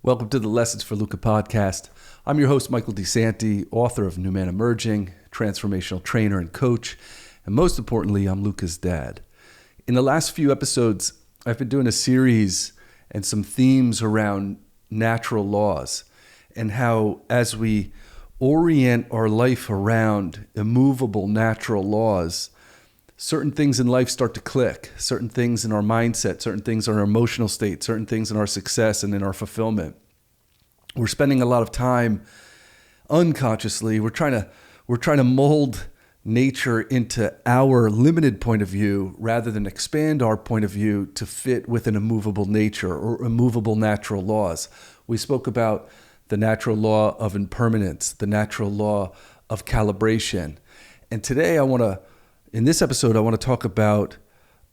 Welcome to the Lessons for Luca podcast. I'm your host, Michael De Santi, author of New Man Emerging, Transformational Trainer and Coach, and most importantly, I'm Luca's dad. In the last few episodes, I've been doing a series and some themes around natural laws and how as we orient our life around immovable natural laws, certain things in life start to click, certain things in our mindset, certain things in our emotional state, certain things in our success and in our fulfillment. We're spending a lot of time unconsciously. We're trying to mold nature into our limited point of view rather than expand our point of view to fit with an immovable nature or immovable natural laws. We spoke about the natural law of impermanence, the natural law of calibration. And today in this episode, I want to talk about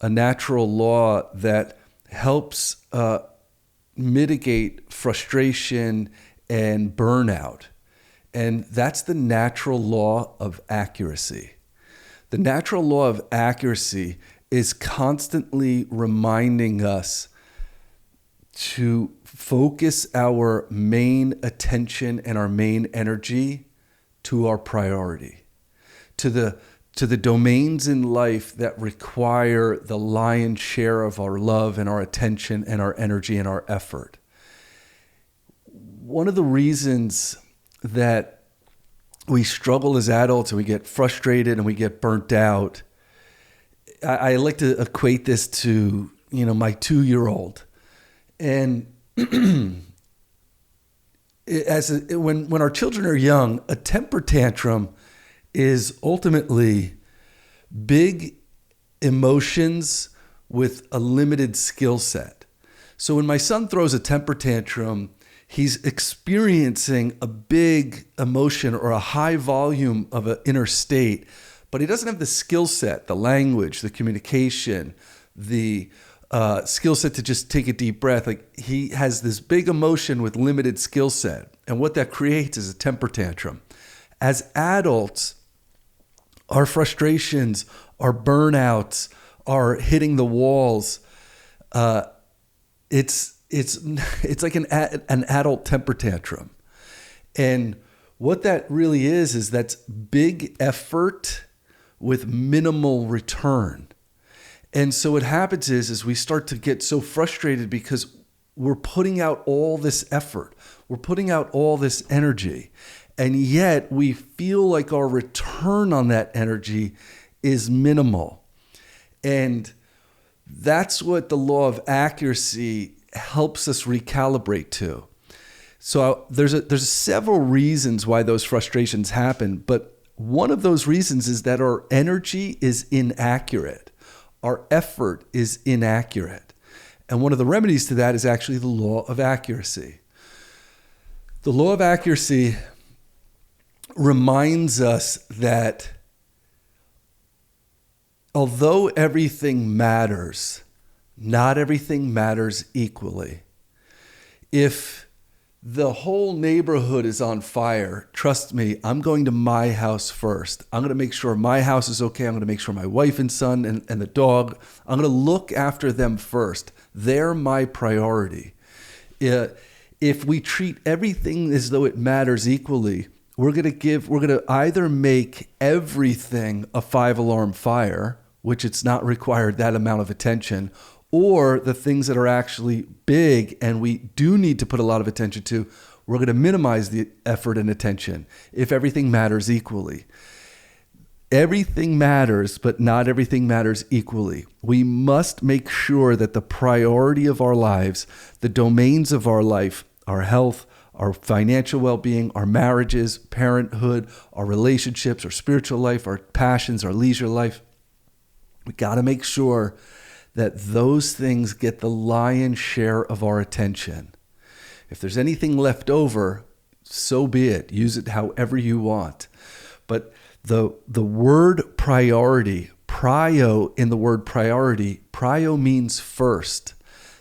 a natural law that helps mitigate frustration and burnout. And that's the natural law of accuracy. The natural law of accuracy is constantly reminding us to focus our main attention and our main energy to our priority, to the domains in life that require the lion's share of our love and our attention and our energy and our effort. One of the reasons that we struggle as adults and we get frustrated and we get burnt out, I like to equate this to, my 2-year-old. And when our children are young, a temper tantrum is ultimately big emotions with a limited skill set. So when my son throws a temper tantrum, he's experiencing a big emotion or a high volume of an inner state, but he doesn't have the skill set, the language, the communication, the skill set to just take a deep breath. Like he has this big emotion with limited skill set. And what that creates is a temper tantrum. As adults, our frustrations, our burnouts, our hitting the walls, it's like an adult temper tantrum. And what that really is that's big effort with minimal return. And so what happens is we start to get so frustrated because we're putting out all this effort. We're putting out all this energy. And yet we feel like our return on that energy is minimal. And that's what the law of accuracy helps us recalibrate to. So there's several reasons why those frustrations happen, but one of those reasons is that our energy is inaccurate. Our effort is inaccurate. And one of the remedies to that is actually the law of accuracy. The law of accuracy reminds us that although everything matters, not everything matters equally. If the whole neighborhood is on fire, trust me, I'm going to my house first. I'm going to make sure my house is okay. I'm going to make sure my wife and son and the dog, I'm going to look after them first. They're my priority. If we treat everything as though it matters equally, we're going to either make everything a 5-alarm fire, which it's not required that amount of attention, or the things that are actually big and we do need to put a lot of attention to, we're going to minimize the effort and attention if everything matters equally. Everything matters, but not everything matters equally. We must make sure that the priority of our lives, the domains of our life, our health, our financial well-being, our marriages, parenthood, our relationships, our spiritual life, our passions, our leisure life. We got to make sure that those things get the lion's share of our attention. If there's anything left over, so be it. Use it however you want. But the word priority, prio in the word priority, prio means first.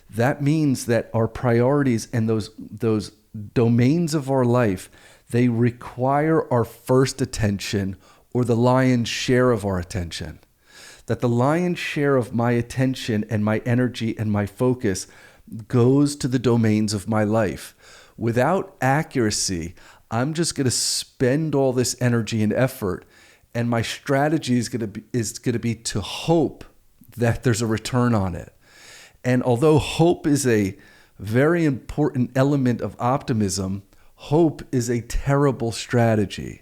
That means that our priorities and those domains of our life, they require our first attention or the lion's share of our attention. That the lion's share of my attention and my energy and my focus goes to the domains of my life. Without accuracy, I'm just going to spend all this energy and effort, and my strategy is going to be to hope that there's a return on it. And although hope is a very important element of optimism, hope is a terrible strategy.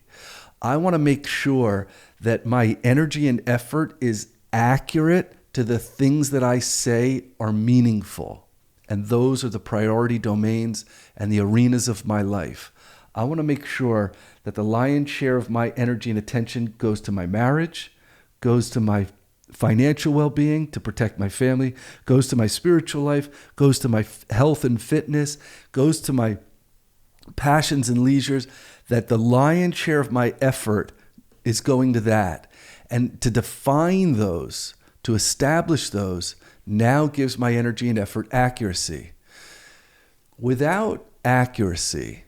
I want to make sure that my energy and effort is accurate to the things that I say are meaningful. And those are the priority domains and the arenas of my life. I want to make sure that the lion's share of my energy and attention goes to my marriage, goes to my financial well-being, to protect my family, goes to my spiritual life, goes to my health and fitness, goes to my passions and leisures, that the lion's share of my effort is going to that. And to define those, to establish those, now gives my energy and effort accuracy. Without accuracy,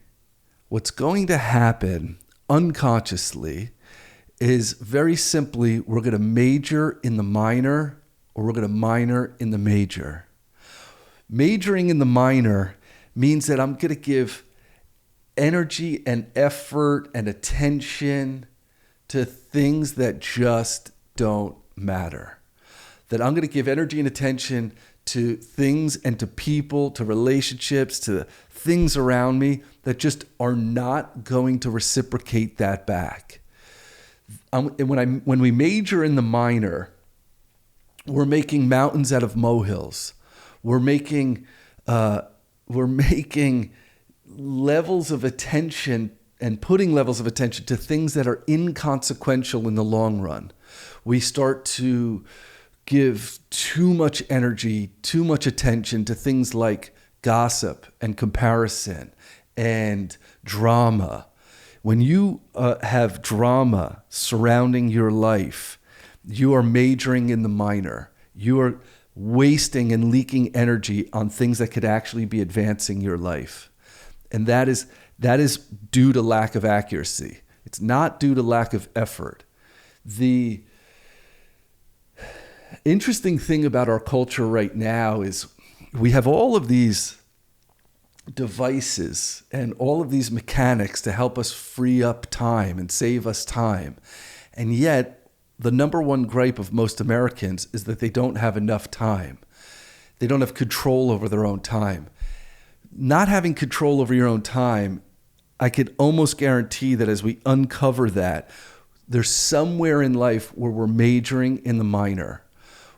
what's going to happen unconsciously is very simply, we're going to major in the minor or we're going to minor in the major. Majoring in the minor means that I'm going to give energy and effort and attention to things that just don't matter. That I'm going to give energy and attention to things and to people, to relationships, to things around me that just are not going to reciprocate that back. When we major in the minor, we're making mountains out of molehills. We're making levels of attention and putting levels of attention to things that are inconsequential in the long run. We start to give too much energy, too much attention to things like gossip and comparison and drama. When you have drama surrounding your life, you are majoring in the minor. You are wasting and leaking energy on things that could actually be advancing your life. And that is due to lack of accuracy. It's not due to lack of effort. The interesting thing about our culture right now is we have all of these devices and all of these mechanics to help us free up time and save us time. And yet, the number one gripe of most Americans is that they don't have enough time. They don't have control over their own time. Not having control over your own time, I could almost guarantee that as we uncover that, there's somewhere in life where we're majoring in the minor.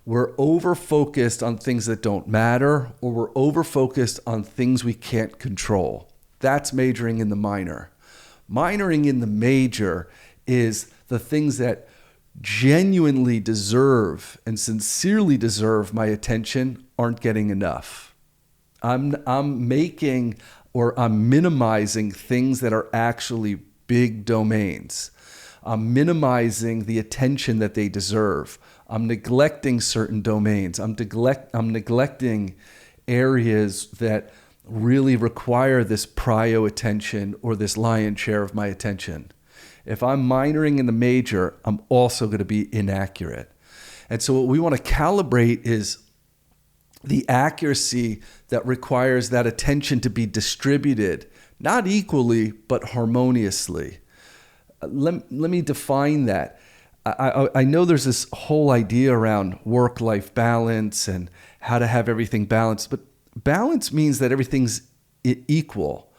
We're over-focused on things that don't matter, or we're over-focused on things we can't control. That's majoring in the minor. Minoring in the major is the things that genuinely deserve and sincerely deserve my attention aren't getting enough. I'm making or I'm minimizing things that are actually big domains. I'm minimizing the attention that they deserve. I'm neglecting certain domains. I'm neglecting areas that really require this prio attention or this lion's share of my attention. If I'm minoring in the major, I'm also going to be inaccurate. And so what we want to calibrate is the accuracy that requires that attention to be distributed, not equally, but harmoniously. Let me define that. I know there's this whole idea around work-life balance and how to have everything balanced, but balance means that everything's equal.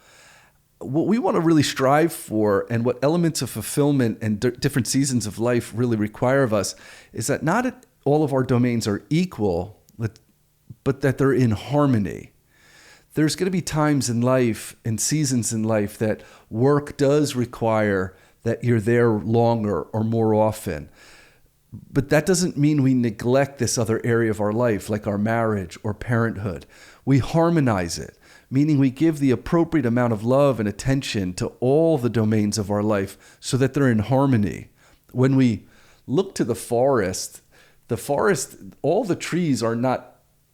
What we want to really strive for and what elements of fulfillment and different seasons of life really require of us is that not all of our domains are equal, but that they're in harmony. There's going to be times in life and seasons in life that work does require that you're there longer or more often. But that doesn't mean we neglect this other area of our life, like our marriage or parenthood. We harmonize it, meaning we give the appropriate amount of love and attention to all the domains of our life so that they're in harmony. When we look to the forest, all the trees are not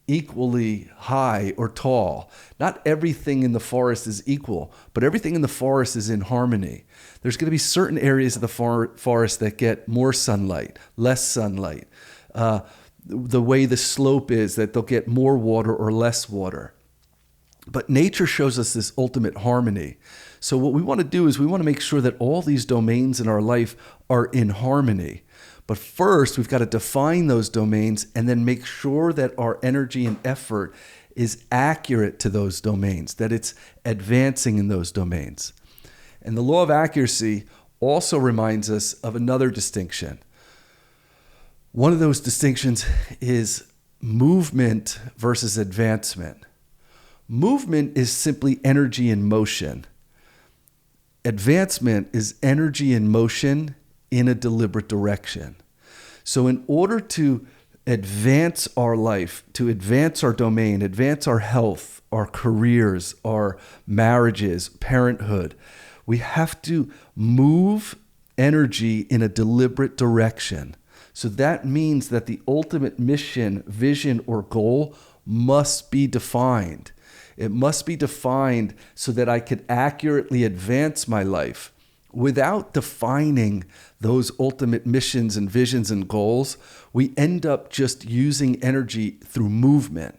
equally high or tall. Not everything in the forest is equal, but everything in the forest is in harmony. There's going to be certain areas of the forest that get more sunlight, less sunlight. The way the slope is, that they'll get more water or less water. But nature shows us this ultimate harmony. So what we want to do is we want to make sure that all these domains in our life are in harmony. But first, we've got to define those domains and then make sure that our energy and effort is accurate to those domains, that it's advancing in those domains. And the law of accuracy also reminds us of another distinction. One of those distinctions is movement versus advancement. Movement is simply energy in motion. Advancement is energy in motion in a deliberate direction. So in order to advance our life, to advance our domain, advance our health, our careers, our marriages, parenthood, we have to move energy in a deliberate direction. So that means that the ultimate mission, vision, or goal must be defined. It must be defined so that I could accurately advance my life. Without defining those ultimate missions and visions and goals, we end up just using energy through movement.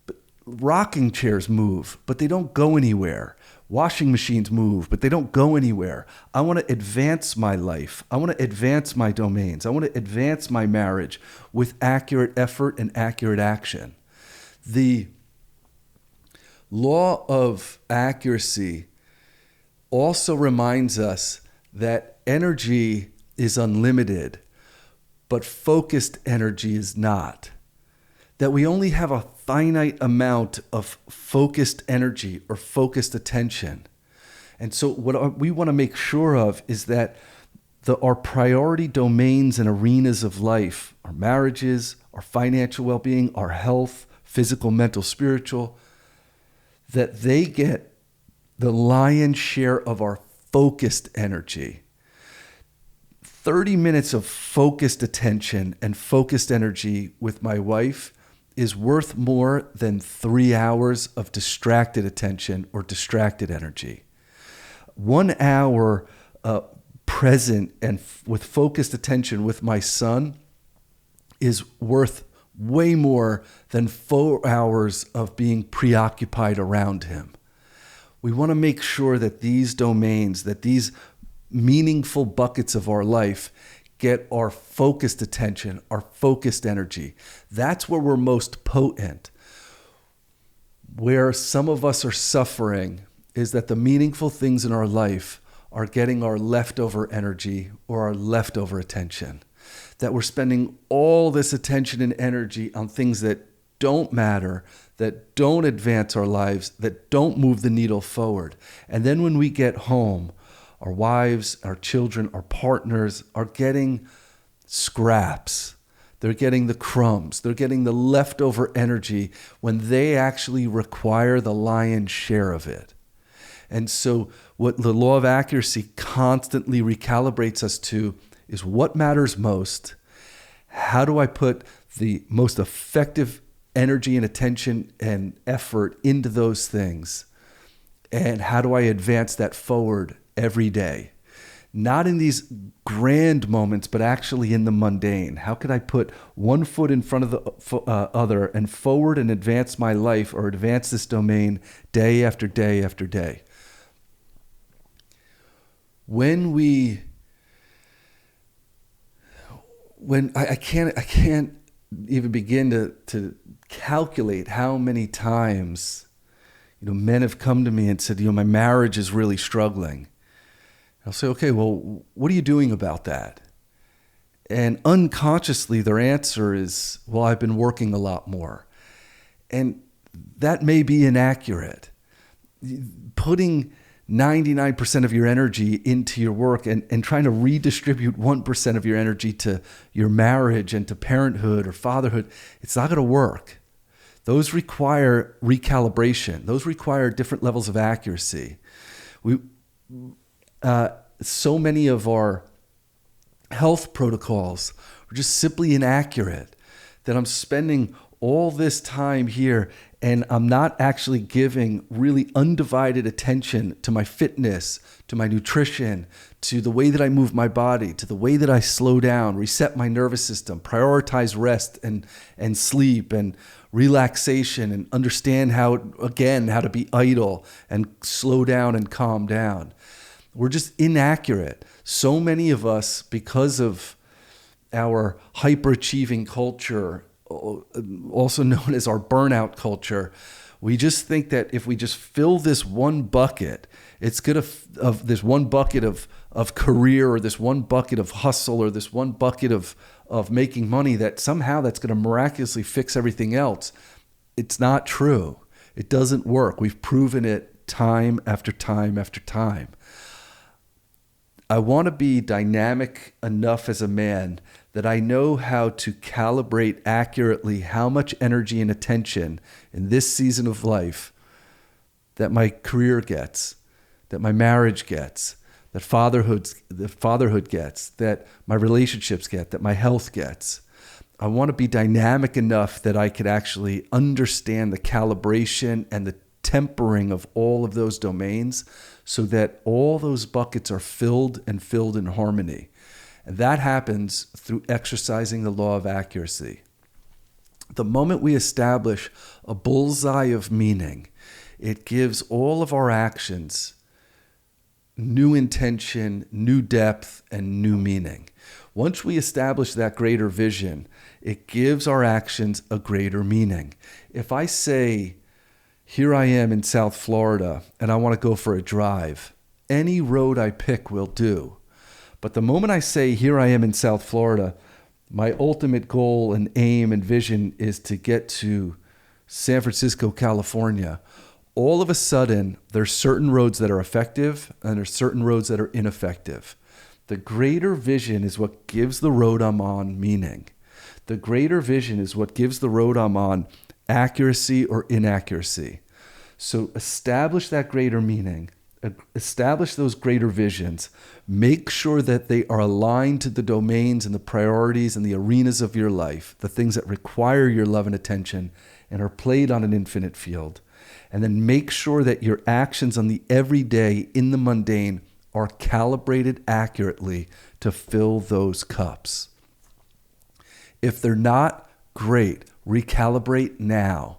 But rocking chairs move, but they don't go anywhere. Washing machines move, but they don't go anywhere. I want to advance my life. I want to advance my domains. I want to advance my marriage with accurate effort and accurate action. The law of accuracy also reminds us that energy is unlimited, but focused energy is not. That we only have a finite amount of focused energy or focused attention. And so what we want to make sure of is that our priority domains and arenas of life, our marriages, our financial well-being, our health, physical, mental, spiritual, that they get the lion's share of our focused energy. 30 minutes of focused attention and focused energy with my wife is worth more than 3 hours of distracted attention or distracted energy. 1 hour present and with focused attention with my son is worth way more than 4 hours of being preoccupied around him. We want to make sure that these domains, that these meaningful buckets of our life get our focused attention, our focused energy. That's where we're most potent. Where some of us are suffering is that the meaningful things in our life are getting our leftover energy or our leftover attention. That we're spending all this attention and energy on things that don't matter, that don't advance our lives, that don't move the needle forward. And then when we get home, our wives, our children, our partners are getting scraps. They're getting the crumbs. They're getting the leftover energy when they actually require the lion's share of it. And so what the law of accuracy constantly recalibrates us to is what matters most. How do I put the most effective energy and attention and effort into those things? And how do I advance that forward every day? Not in these grand moments, but actually in the mundane. How could I put one foot in front of the other and forward and advance my life or advance this domain day after day after day? When I can't even begin to calculate how many times, men have come to me and said, my marriage is really struggling. I'll say, okay, well, what are you doing about that? And unconsciously, their answer is, well, I've been working a lot more. And that may be inaccurate. Putting 99% of your energy into your work and trying to redistribute 1% of your energy to your marriage and to parenthood or fatherhood, it's not going to work. Those require recalibration. Those require different levels of accuracy. So many of our health protocols are just simply inaccurate, that I'm spending all this time here and I'm not actually giving really undivided attention to my fitness, to my nutrition, to the way that I move my body, to the way that I slow down, reset my nervous system, prioritize rest and sleep, and relaxation and understand how to be idle and slow down and calm down. We're just inaccurate. So many of us, because of our hyperachieving culture, also known as our burnout culture, we just think that if we just fill this one bucket, it's gonna of this one bucket of career, or this one bucket of hustle, or this one bucket of making money, that somehow that's gonna miraculously fix everything else. It's not true. It doesn't work. We've proven it time after time after time. I want to be dynamic enough as a man that I know how to calibrate accurately how much energy and attention in this season of life that my career gets, that my marriage gets, that fatherhood gets, that my relationships get, that my health gets. I want to be dynamic enough that I could actually understand the calibration and the tempering of all of those domains so that all those buckets are filled in harmony. And that happens through exercising the law of accuracy. The moment we establish a bullseye of meaning, it gives all of our actions new intention, new depth, and new meaning. Once we establish that greater vision, it gives our actions a greater meaning. If I say, here I am in South Florida and I want to go for a drive, any road I pick will do. But the moment I say, here I am in South Florida, my ultimate goal and aim and vision is to get to San Francisco, California, all of a sudden, there's certain roads that are effective and there's certain roads that are ineffective. The greater vision is what gives the road I'm on meaning. The greater vision is what gives the road I'm on accuracy or inaccuracy. So establish that greater meaning, establish those greater visions, make sure that they are aligned to the domains and the priorities and the arenas of your life, the things that require your love and attention and are played on an infinite field. And then make sure that your actions on the everyday, in the mundane, are calibrated accurately to fill those cups. If they're not, great. Recalibrate now.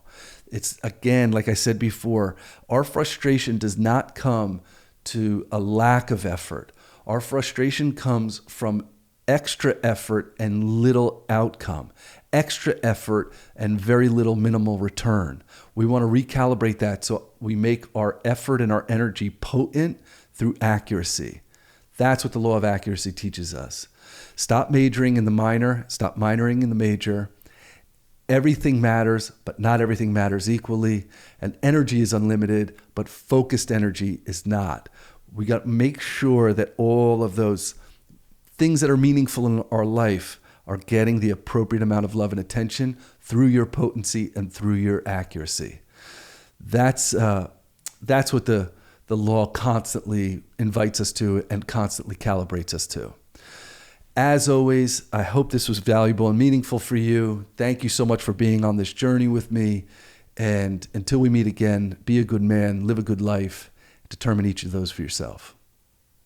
It's, again, like I said before, our frustration does not come to a lack of effort. Our frustration comes from extra effort and little outcome, extra effort and very little minimal return. We want to recalibrate that so we make our effort and our energy potent through accuracy. That's what the law of accuracy teaches us. Stop majoring in the minor, stop minoring in the major. Everything matters, but not everything matters equally. And energy is unlimited, but focused energy is not. We got to make sure that all of those things that are meaningful in our life are getting the appropriate amount of love and attention through your potency and through your accuracy. That's what the law constantly invites us to and constantly calibrates us to. As always, I hope this was valuable and meaningful for you. Thank you so much for being on this journey with me. And until we meet again, be a good man, live a good life, determine each of those for yourself.